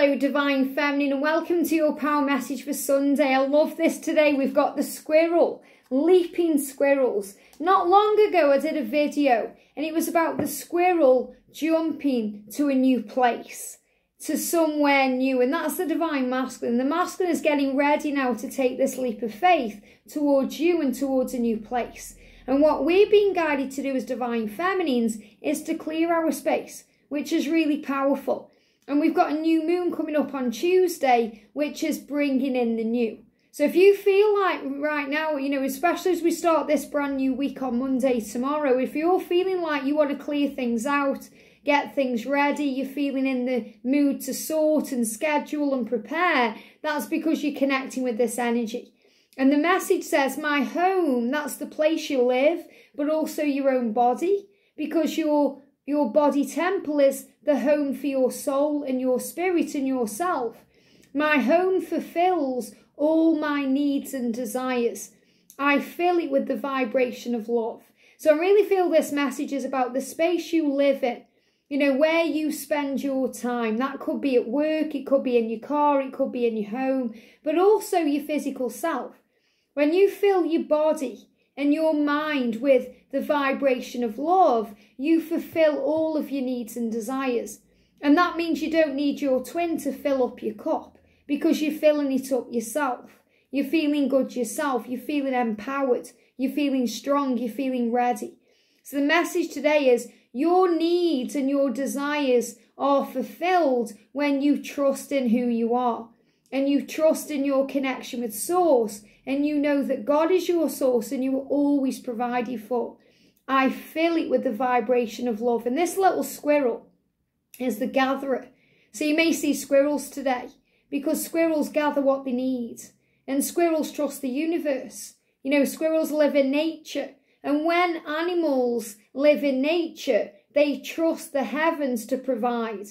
Hello Divine Feminine, and welcome to your power message for Sunday. I love this today. We've got the squirrel, leaping squirrels. Not long ago I did a video and it was about the squirrel jumping to a new place, to somewhere new, and that's the Divine Masculine. The Masculine is getting ready now to take this leap of faith towards you and towards a new place. And what we're being guided to do as Divine Feminines is to clear our space, which is really powerful. And we've got a new moon coming up on Tuesday, which is bringing in the new. So if you feel like right now, especially as we start this brand new week on Monday tomorrow, if you're feeling like you want to clear things out, get things ready, you're feeling in the mood to sort and schedule and prepare, that's because you're connecting with this energy. And the message says, my home, that's the place you live, but also your own body, because your body temple is the home for your soul and your spirit and yourself. My home fulfills all my needs and desires. I fill it with the vibration of love. So I really feel this message is about the space you live in, where you spend your time. That could be at work, it could be in your car, it could be in your home, but also your physical self. When you fill your body and your mind with the vibration of love, you fulfill all of your needs and desires. And that means you don't need your twin to fill up your cup, because you're filling it up yourself. You're feeling good yourself. You're feeling empowered. You're feeling strong. You're feeling ready. So the message today is your needs and your desires are fulfilled when you trust in who you are. And you trust in your connection with Source. And you know that God is your source and you will always provide you for. I fill it with the vibration of love. And this little squirrel is the gatherer. So you may see squirrels today, because squirrels gather what they need. And squirrels trust the universe. Squirrels live in nature. And when animals live in nature, they trust the heavens to provide.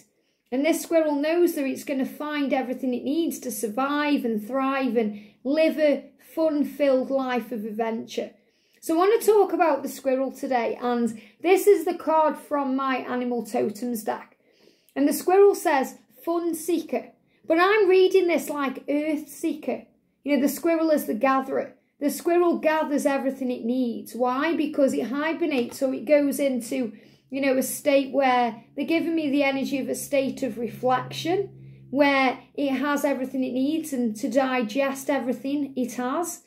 And this squirrel knows that it's going to find everything it needs to survive and thrive and live a fun-filled life of adventure. So I want to talk about the squirrel today, and this is the card from my Animal Totems deck. And the squirrel says, fun seeker. But I'm reading this like earth seeker. The squirrel is the gatherer. The squirrel gathers everything it needs. Why? Because it hibernates, so it goes into, a state where they're giving me the energy of a state of reflection, where it has everything it needs and to digest everything it has.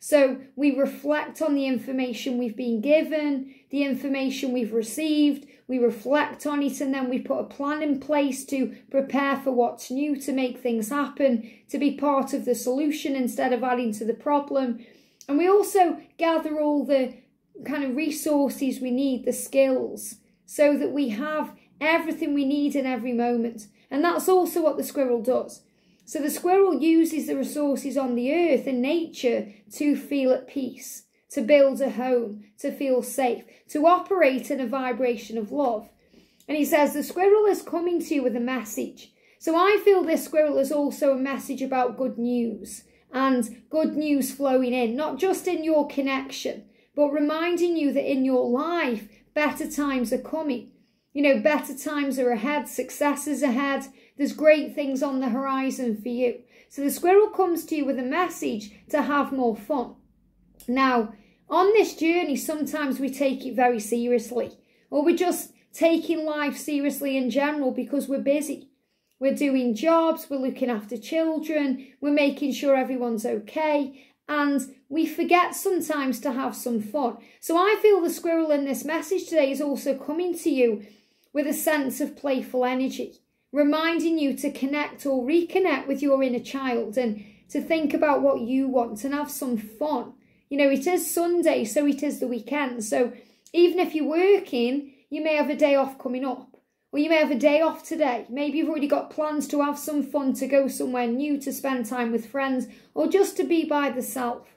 So we reflect on the information we've been given, the information we've received, we reflect on it, and then we put a plan in place to prepare for what's new, to make things happen, to be part of the solution instead of adding to the problem. And we also gather all the kind of resources we need, the skills, so that we have everything we need in every moment. And that's also what the squirrel does. So the squirrel uses the resources on the earth and nature to feel at peace, to build a home, to feel safe, to operate in a vibration of love. And he says the squirrel is coming to you with a message. So I feel this squirrel is also a message about good news, and good news flowing in, not just in your connection, but reminding you that in your life, better times are coming. Better times are ahead, success is ahead, there's great things on the horizon for you. So the squirrel comes to you with a message to have more fun. Now, on this journey, sometimes we take it very seriously, or we're just taking life seriously in general because we're busy. We're doing jobs, we're looking after children, we're making sure everyone's okay, and we forget sometimes to have some fun. So I feel the squirrel in this message today is also coming to you with a sense of playful energy, reminding you to connect or reconnect with your inner child and to think about what you want and have some fun. It is Sunday, so it is the weekend. So even if you're working, you may have a day off coming up, or you may have a day off today. Maybe you've already got plans to have some fun, to go somewhere new, to spend time with friends, or just to be by the self.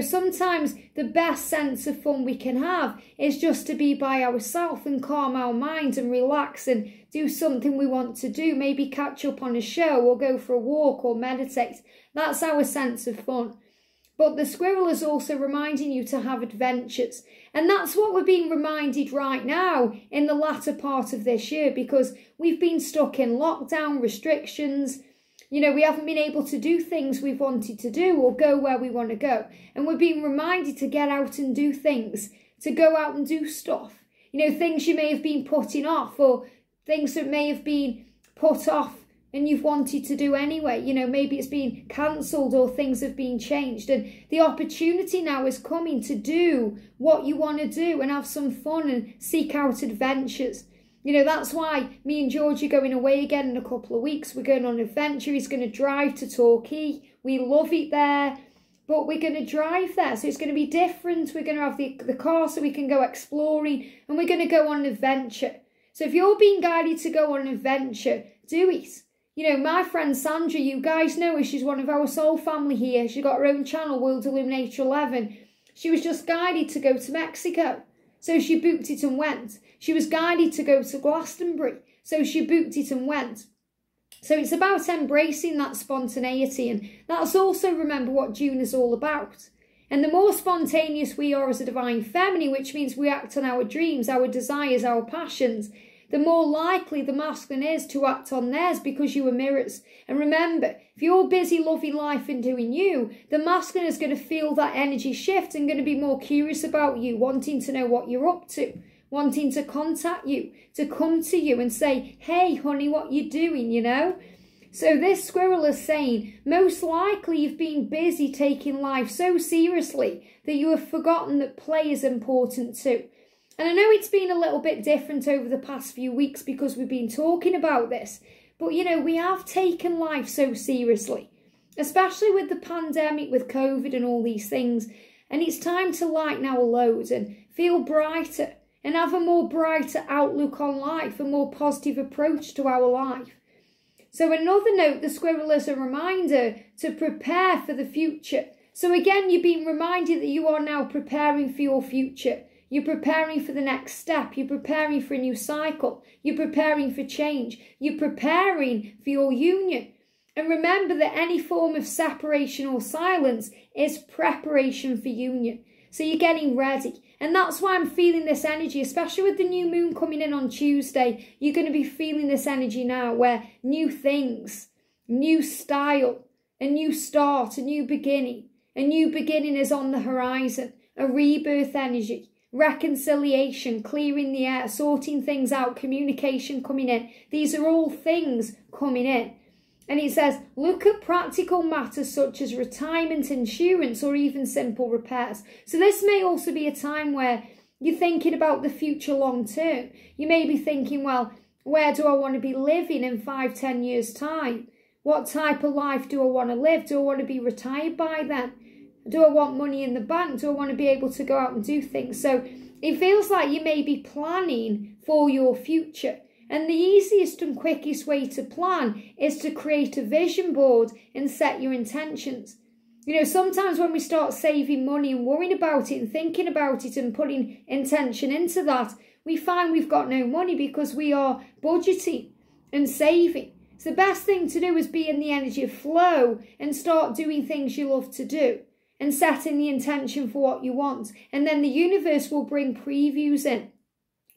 Sometimes the best sense of fun we can have is just to be by ourselves and calm our minds and relax and do something we want to do. Maybe catch up on a show or go for a walk or meditate. That's our sense of fun. But the squirrel is also reminding you to have adventures. And that's what we're being reminded right now in the latter part of this year, because we've been stuck in lockdown restrictions. You know, we haven't been able to do things we've wanted to do or go where we want to go. And we're being reminded to get out and do things, to go out and do stuff. You know, things you may have been putting off, or things that may have been put off and you've wanted to do anyway. You know, maybe it's been cancelled or things have been changed. And the opportunity now is coming to do what you want to do and have some fun and seek out adventures. You know, that's why me and George are going away again in a couple of weeks. We're going on an adventure. He's going to drive to Torquay. We love it there, but we're going to drive there. So it's going to be different. We're going to have the car so we can go exploring, and we're going to go on an adventure. So if you're being guided to go on an adventure, do it. You know, my friend Sandra, you guys know her, she's one of our soul family here. She's got her own channel, World Illuminator 11. She was just guided to go to Mexico, so she booked it and went. She was guided to go to Glastonbury, so she booked it and went. So it's about embracing that spontaneity, and that's also, remember, what June is all about. And the more spontaneous we are as a divine feminine, which means we act on our dreams, our desires, our passions, the more likely the masculine is to act on theirs, because you are mirrors. And remember, if you're busy loving life and doing you, the masculine is going to feel that energy shift and going to be more curious about you, wanting to know what you're up to, wanting to contact you, to come to you and say, hey, honey, what you doing, you know? So this squirrel is saying, most likely you've been busy taking life so seriously that you have forgotten that play is important too. And I know it's been a little bit different over the past few weeks because we've been talking about this. But, you know, we have taken life so seriously, especially with the pandemic, with COVID and all these things. And it's time to lighten our loads and feel brighter and have a more brighter outlook on life, a more positive approach to our life. So another note, the squirrel is a reminder to prepare for the future. So again, you're being reminded that you are now preparing for your future. You're preparing for the next step. You're preparing for a new cycle. You're preparing for change. You're preparing for your union. And remember that any form of separation or silence is preparation for union. So you're getting ready. And that's why I'm feeling this energy, especially with the new moon coming in on Tuesday. You're going to be feeling this energy now where new things, new style, a new start, a new beginning is on the horizon, a rebirth energy. Reconciliation, clearing the air, sorting things out, communication coming in. These are all things coming in. And it says, look at practical matters such as retirement, insurance, or even simple repairs. So this may also be a time where you're thinking about the future long term. You may be thinking, well, where do I want to be living in 5-10 years' time? What type of life do I want to live? Do I want to be retired by then? Do I want money in the bank? Do I want to be able to go out and do things? So it feels like you may be planning for your future. And the easiest and quickest way to plan is to create a vision board and set your intentions. You know, sometimes when we start saving money and worrying about it and thinking about it and putting intention into that, we find we've got no money because we are budgeting and saving. So the best thing to do is be in the energy of flow and start doing things you love to do. And setting the intention for what you want. And then the universe will bring previews in.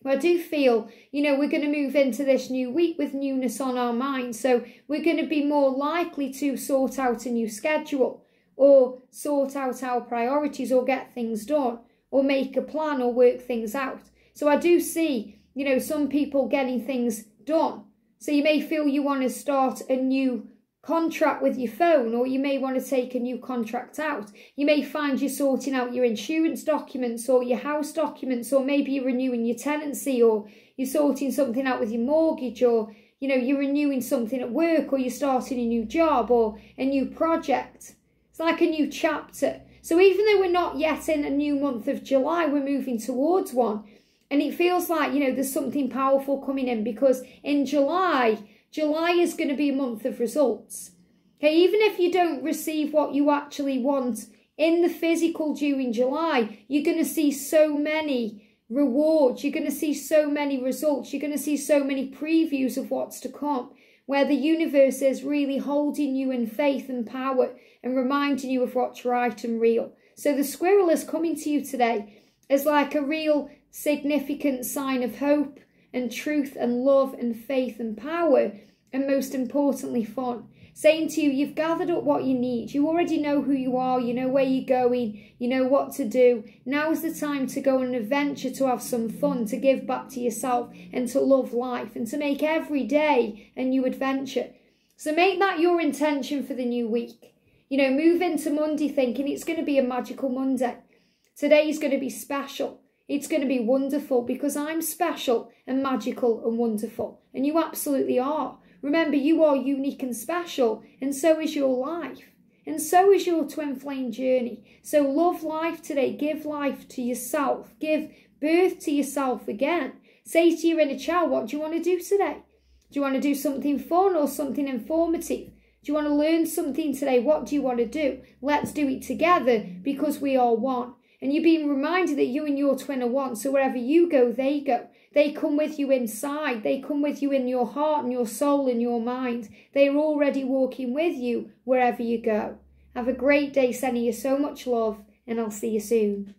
I do feel, you know, we're going to move into this new week with newness on our mind. So we're going to be more likely to sort out a new schedule or sort out our priorities or get things done or make a plan or work things out. So I do see, you know, some people getting things done. So you may feel you want to start a new contract with your phone, or you may want to take a new contract out. You may find you're sorting out your insurance documents or your house documents, or maybe you're renewing your tenancy, or you're sorting something out with your mortgage, or you know, you're renewing something at work, or you're starting a new job or a new project. It's like a new chapter. So even though we're not yet in a new month of July, we're moving towards one. And it feels like, you know, there's something powerful coming in, because in July is going to be a month of results. Okay, even if you don't receive what you actually want in the physical during July, you're going to see so many rewards. You're going to see so many results. You're going to see so many previews of what's to come. where the universe is really holding you in faith and power and reminding you of what's right and real. So the squirrel is coming to you today as like a real significant sign of hope and truth and love and faith and power, and most importantly fun, saying to you, you've gathered up what you need. You already know who you are, you know where you're going, you know what to do. Now is the time to go on an adventure, to have some fun, to give back to yourself and to love life and to make every day a new adventure. So make that your intention for the new week. You know, move into Monday thinking it's going to be a magical Monday. Today is going to be special. It's going to be wonderful because I'm special and magical and wonderful. And you absolutely are. Remember, you are unique and special, and so is your life. And so is your twin flame journey. So love life today. Give life to yourself. Give birth to yourself again. Say to your inner child, what do you want to do today? Do you want to do something fun or something informative? Do you want to learn something today? What do you want to do? Let's do it together because we are one. And you're being reminded that you and your twin are one. So wherever you go, they go. They come with you inside. They come with you in your heart and your soul and your mind. They are already walking with you wherever you go. Have a great day, sending you so much love, and I'll see you soon.